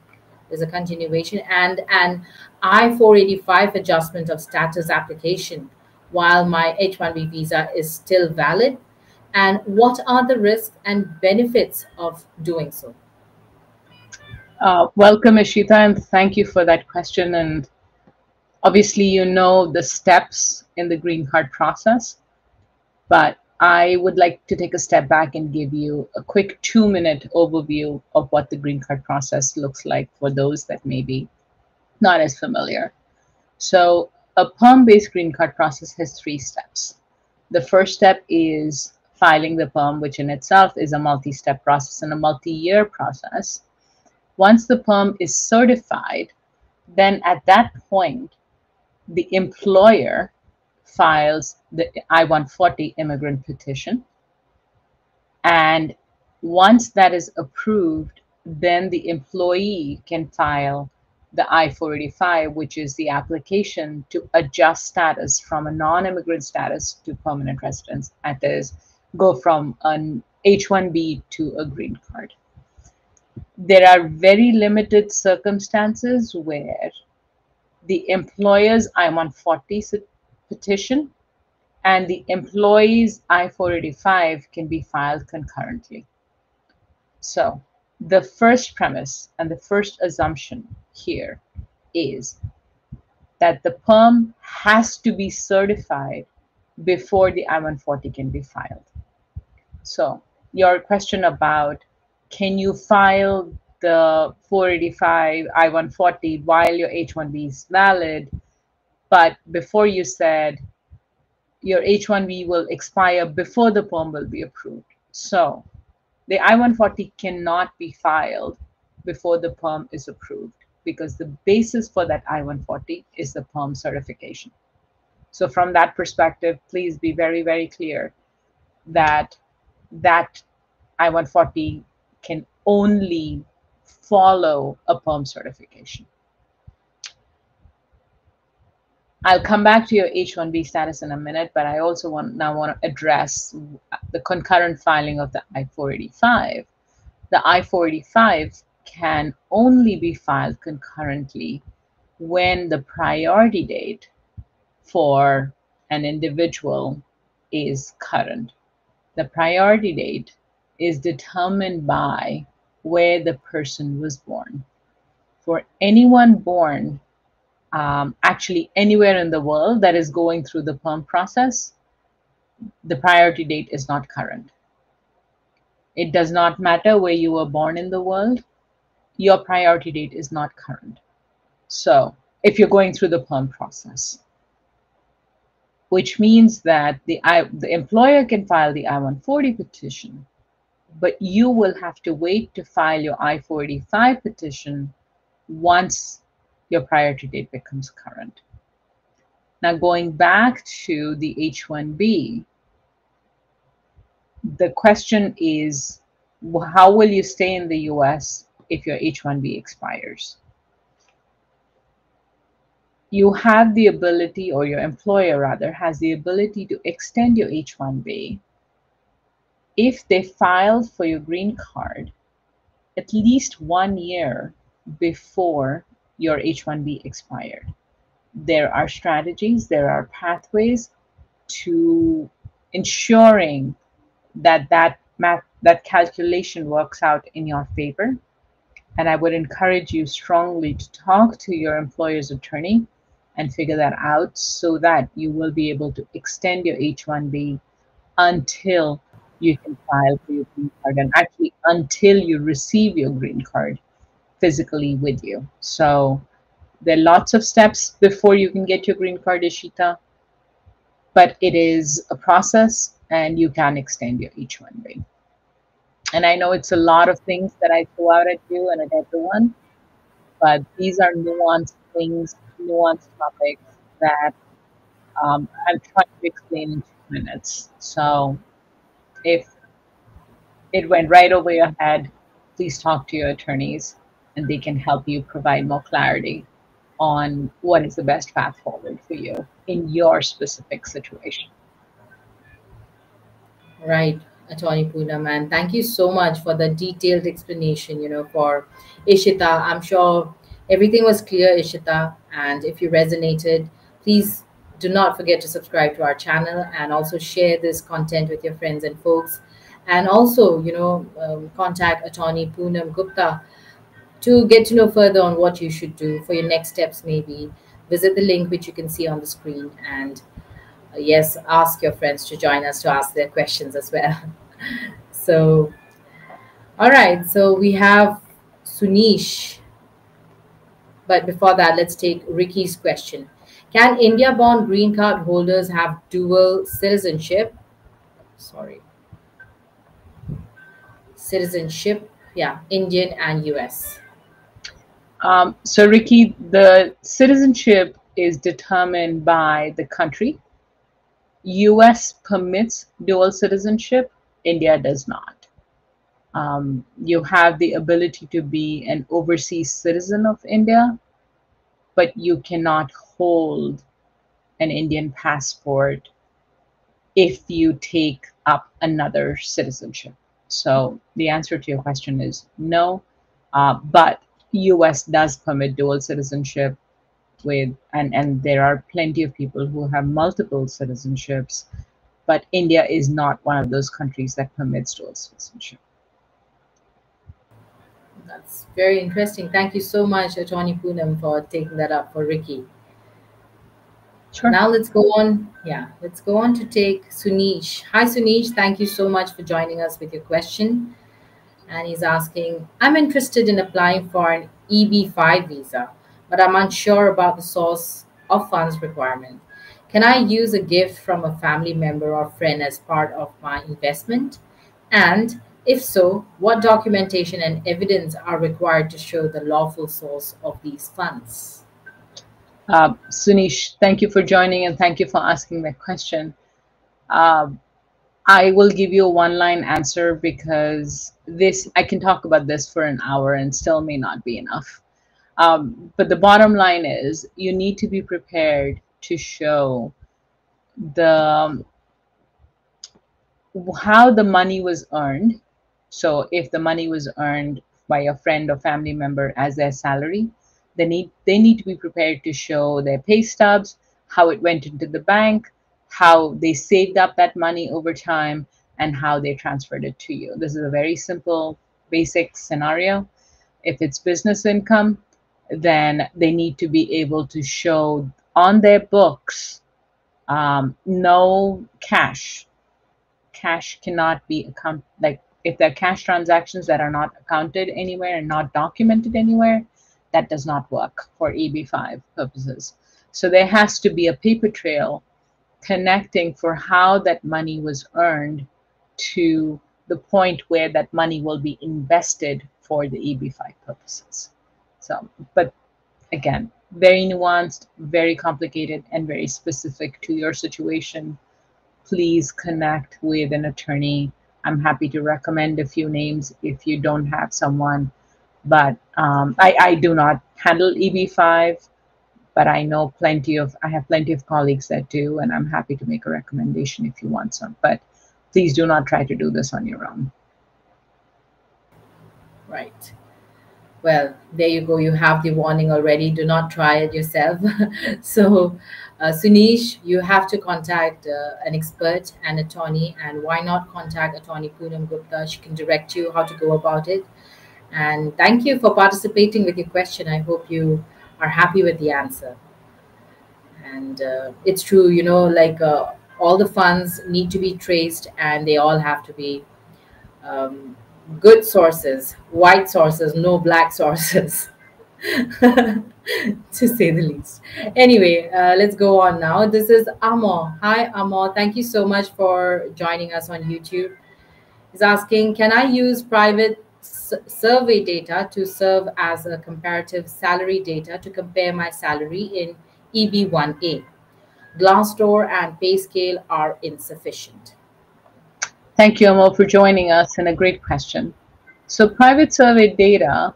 there's a continuation, and an I-485 adjustment of status application while my H-1B visa is still valid? And what are the risks and benefits of doing so? Welcome, Ishita, and thank you for that question. And obviously, you know the steps in the green card process, but I would like to take a step back and give you a quick 2-minute overview of what the green card process looks like for those that may be not as familiar. So a perm-based green card process has 3 steps. The first step is filing the perm, which in itself is a multi-step process and a multi-year process. Once the perm is certified, then at that point, the employer files the I-140 immigrant petition. And once that is approved, then the employee can file the I-485, which is the application to adjust status from a non-immigrant status to permanent residence. That is, go from an H-1B to a green card. There are very limited circumstances where the employer's I-140 petition and the employee's I-485 can be filed concurrently. So the first premise and the first assumption here is that the perm has to be certified before the I-140 can be filed. So your question about can you file the 485 I-140 while your H-1B is valid, but before you said your H-1B will expire before the perm will be approved. So the I-140 cannot be filed before the perm is approved because the basis for that I-140 is the perm certification. So from that perspective, please be very, very clear that that I-140 can only follow a perm certification. I'll come back to your H-1B status in a minute, but I also want to address the concurrent filing of the I-485. The I-485 can only be filed concurrently when the priority date for an individual is current. The priority date is determined by where the person was born. For anyone born actually anywhere in the world that is going through the perm process, the priority date is not current. It does not matter where you were born in the world, your priority date is not current. So if you're going through the perm process, which means that the employer can file the I-140 petition, but you will have to wait to file your I-485 petition once your priority date becomes current. Now, going back to the H-1B, the question is, How will you stay in the US if your H-1B expires? You have the ability, or your employer rather, has the ability to extend your H-1B if they filed for your green card at least 1 year before your H-1B expired. There are strategies, there are pathways to ensuring that that calculation works out in your favor. And I would encourage you strongly to talk to your employer's attorney and figure that out so that you will be able to extend your H-1B until you can file for your green card, and actually until you receive your green card physically with you. So there are lots of steps before you can get your green card, Ishita, but it is a process and you can extend your H-1B. And I know it's a lot of things that I throw out at you and at everyone, but these are nuanced things, nuanced topics that I'm trying to explain in 2 minutes. So if it went right over your head, please talk to your attorneys and they can help you provide more clarity on what is the best path forward for you in your specific situation. Right, Attorney Poonam, and thank you so much for the detailed explanation, for Ishita. I'm sure everything was clear, Ishita, and if you resonated, please do not forget to subscribe to our channel and also share this content with your friends and folks. And also, contact Attorney Poonam Gupta to get to know further on what you should do for your next steps. Maybe visit the link which you can see on the screen, and yes, ask your friends to join us to ask their questions as well. So, all right, so we have Sunish, but before that, let's take Ricky's question. Can India-born green card holders have dual citizenship? Yeah, Indian and US. So Ricky, the citizenship is determined by the country. US permits dual citizenship, India does not. You have the ability to be an overseas citizen of India, but you cannot hold an Indian passport if you take up another citizenship. So the answer to your question is no, but US does permit dual citizenship and there are plenty of people who have multiple citizenships, but India is not one of those countries that permits dual citizenship. That's very interesting. Thank you so much, Attorney Poonam, for taking that up for Ricky. Sure. Now let's go on. Yeah, let's go on to take Sunish. Hi, Sunish. Thank you so much for joining us with your question. And he's asking, I'm interested in applying for an EB5 visa, but I'm unsure about the source of funds requirement. Can I use a gift from a family member or friend as part of my investment? And if so, what documentation and evidence are required to show the lawful source of these funds? Sunish, thank you for joining and thank you for asking that question. I will give you a one-line answer because I can talk about this for an hour and still may not be enough. But the bottom line is you need to be prepared to show how the money was earned. So if the money was earned by a friend or family member as their salary, they need to be prepared to show their pay stubs, how it went into the bank, how they saved up that money over time, and how they transferred it to you. This is a very simple, basic scenario. If it's business income, then they need to be able to show on their books no cash. Cash cannot be accounted, like if there are cash transactions that are not accounted anywhere and not documented anywhere, that does not work for EB5 purposes. So there has to be a paper trail connecting for how that money was earned to the point where that money will be invested for the EB5 purposes. So, but again, very nuanced, very complicated, and very specific to your situation. Please connect with an attorney I'm happy to recommend a few names if you don't have someone. But I do not handle EB5, but I have plenty of colleagues that do, and I'm happy to make a recommendation if you want some. But please do not try to do this on your own. Right. Well, there you go. You have the warning already. Do not try it yourself. So, Sunish, you have to contact an expert, an attorney, and why not contact Attorney Poonam Gupta? She can direct you how to go about it. And thank you for participating with your question. I hope you are happy with the answer. And it's true, all the funds need to be traced, and they all have to be um, good sources, white sources, no black sources, to say the least. Anyway, let's go on now. This is Amor. Hi, Amor. Thank you so much for joining us on YouTube. He's asking, can I use private survey data to serve as a comparative salary data to compare my salary in EB1A? Glassdoor and PayScale are insufficient. Thank you, Amol, for joining us, and a great question. So private survey data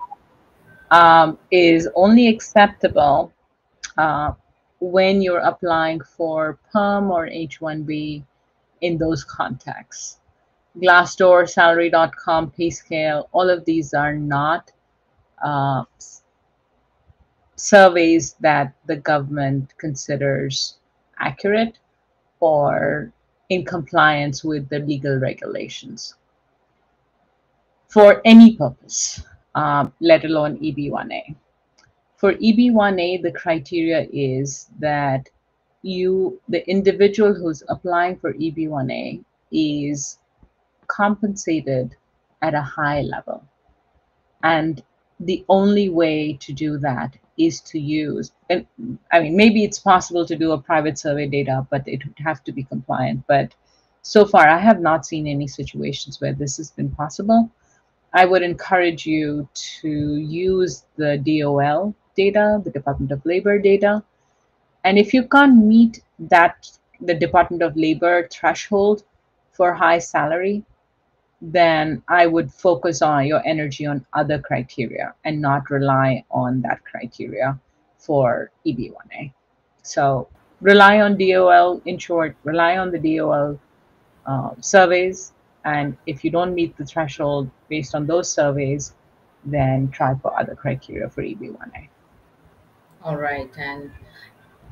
is only acceptable when you're applying for PERM or H-1B in those contexts. Glassdoor, salary.com, PayScale, all of these are not surveys that the government considers accurate or in compliance with the legal regulations for any purpose, let alone EB1A. For EB1A, the criteria is that the individual who's applying for EB1A is compensated at a high level. And the only way to do that is to use, and I mean, maybe it's possible to do a private survey data, but it would have to be compliant. But so far, I have not seen any situations where this has been possible. I would encourage you to use the DOL data, the Department of Labor data. And if you can't meet the Department of Labor threshold for high salary, then I would focus on your energy on other criteria and not rely on that criteria for EB1A. So rely on DOL, in short, rely on the DOL surveys. And if you don't meet the threshold based on those surveys, then try for other criteria for EB1A. All right. And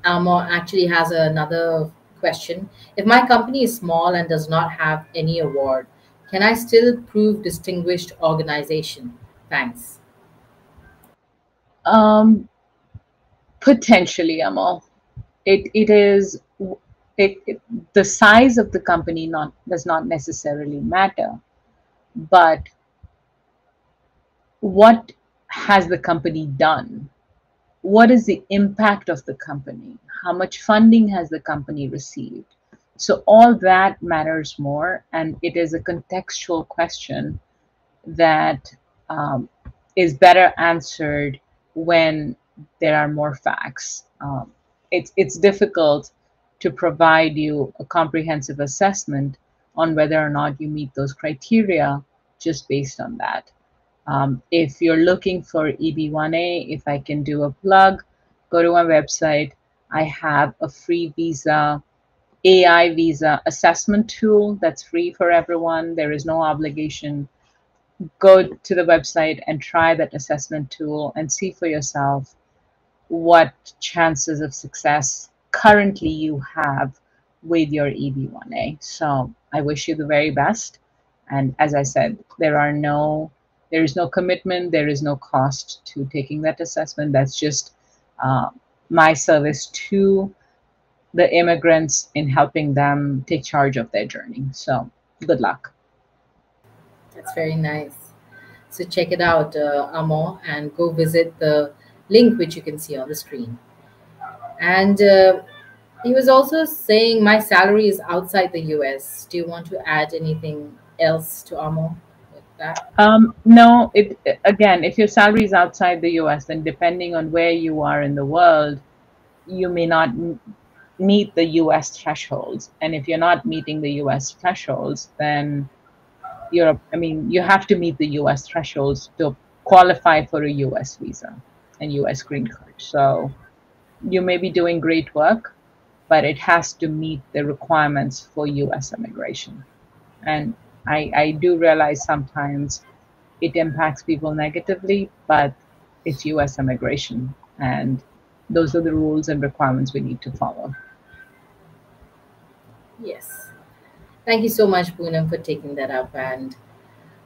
Amor actually has another question. If my company is small and does not have any award, can I still prove distinguished organization? Thanks. Potentially, Amal. The size of the company does not necessarily matter, but what has the company done? What is the impact of the company? How much funding has the company received? So all that matters more, and it is a contextual question that is better answered when there are more facts. It's difficult to provide you a comprehensive assessment on whether or not you meet those criteria just based on that. If you're looking for EB1A, if I can do a plug, go to my website. I have a free visa, AI visa assessment tool that's free for everyone. There is no obligation. Go to the website and try that assessment tool and see for yourself what chances of success currently you have with your EB1A. So I wish you the very best. And as I said, there is no commitment, there is no cost to taking that assessment. That's just my service to the immigrants in helping them take charge of their journey. So good luck. That's very nice. So check it out, Amor, and go visit the link which you can see on the screen. And he was also saying my salary is outside the US. Do you want to add anything else to Amor with that? No, again, if your salary is outside the US, then depending on where you are in the world, you may not meet the US thresholds. And if you're not meeting the US thresholds, then you have to meet the US thresholds to qualify for a US visa and US green card. So you may be doing great work, but it has to meet the requirements for US immigration. And I do realize sometimes it impacts people negatively, but it's US immigration. And those are the rules and requirements we need to follow. Yes. Thank you so much, Poonam, for taking that up. And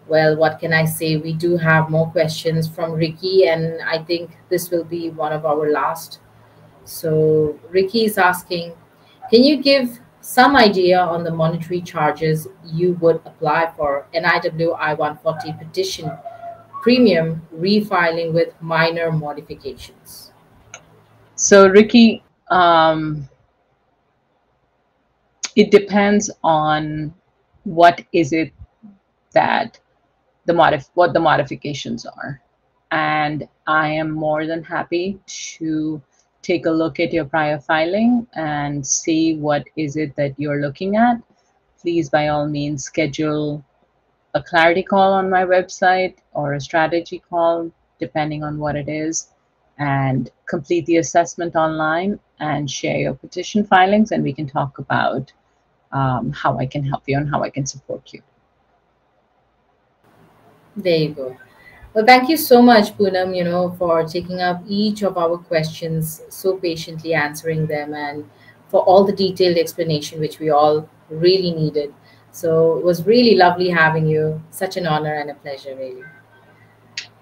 well, what can I say? We do have more questions from Ricky, and I think this will be one of our last. So Ricky is asking, can you give some idea on the monetary charges you would apply for NIW I-140 petition premium refiling with minor modifications? So Ricky, it depends on what is it that what the modifications are. And I am more than happy to take a look at your prior filing and see what is it that you're looking at. Please, by all means, schedule a clarity call on my website or a strategy call, depending on what it is, and complete the assessment online and share your petition filings, and we can talk about how I can help you and how I can support you. There you go. Well, thank you so much, Poonam, for taking up each of our questions, so patiently answering them, and for all the detailed explanation, which we all really needed. So it was really lovely having you. Such an honor and a pleasure, really.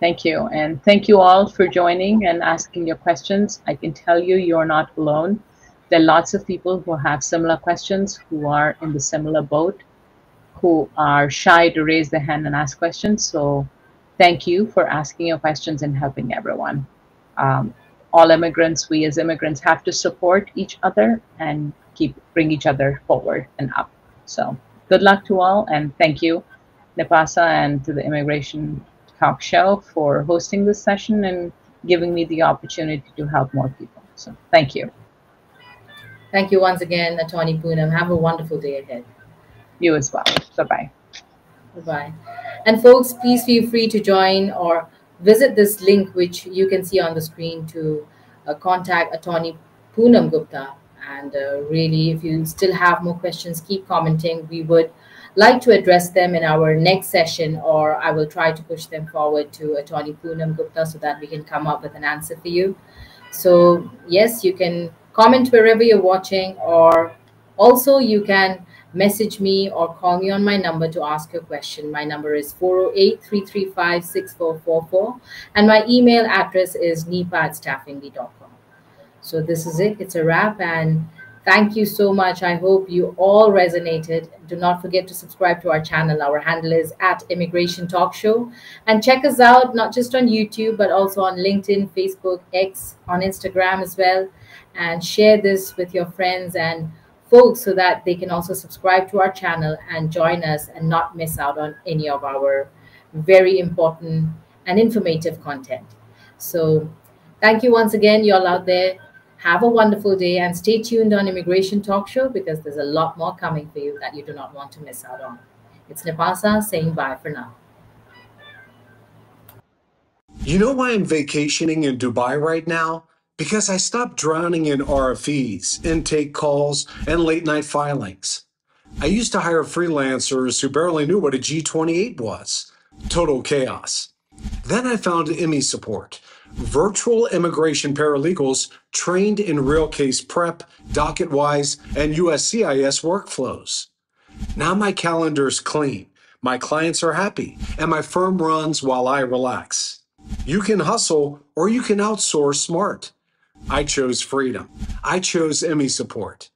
Thank you. And thank you all for joining and asking your questions. I can tell you, you're not alone. There are lots of people who have similar questions, who are in the similar boat, who are shy to raise their hand and ask questions. So thank you for asking your questions and helping everyone. All immigrants, we as immigrants have to support each other and bring each other forward and up. So good luck to all, and thank you, Nepasa, and to the Immigration Talk Show for hosting this session and giving me the opportunity to help more people. So thank you. Thank you once again, Attorney Poonam. Have a wonderful day ahead. You as well. Bye-bye. Bye-bye. And folks, please feel free to join or visit this link, which you can see on the screen, to contact Attorney Poonam Gupta. And really, if you still have more questions, keep commenting. We would like to address them in our next session, or I will try to push them forward to Attorney Poonam Gupta so that we can come up with an answer for you. So yes, you can comment wherever you're watching, or also you can message me or call me on my number to ask your question. My number is 408-335-6444, and my email address is nipa@staffingly.com. So this is it. It's a wrap, and thank you so much. I hope you all resonated. Do not forget to subscribe to our channel. Our handle is @Immigration TalkShow, and check us out not just on YouTube but also on LinkedIn, Facebook, X, on Instagram as well, and share this with your friends and folks so that they can also subscribe to our channel and join us and not miss out on any of our very important and informative content. So thank you once again, y'all out there. Have a wonderful day and stay tuned on Immigration Talk Show, because there's a lot more coming for you that you do not want to miss out on. It's Nepasa saying bye for now. You know why I'm vacationing in Dubai right now? Because I stopped drowning in RFEs, intake calls, and late night filings. I used to hire freelancers who barely knew what a G28 was. Total chaos. Then I found IMI Support, virtual immigration paralegals trained in real case prep, docket-wise, and USCIS workflows. Now my calendar's clean, my clients are happy, and my firm runs while I relax. You can hustle or you can outsource smart. I chose freedom. I chose IMI Support.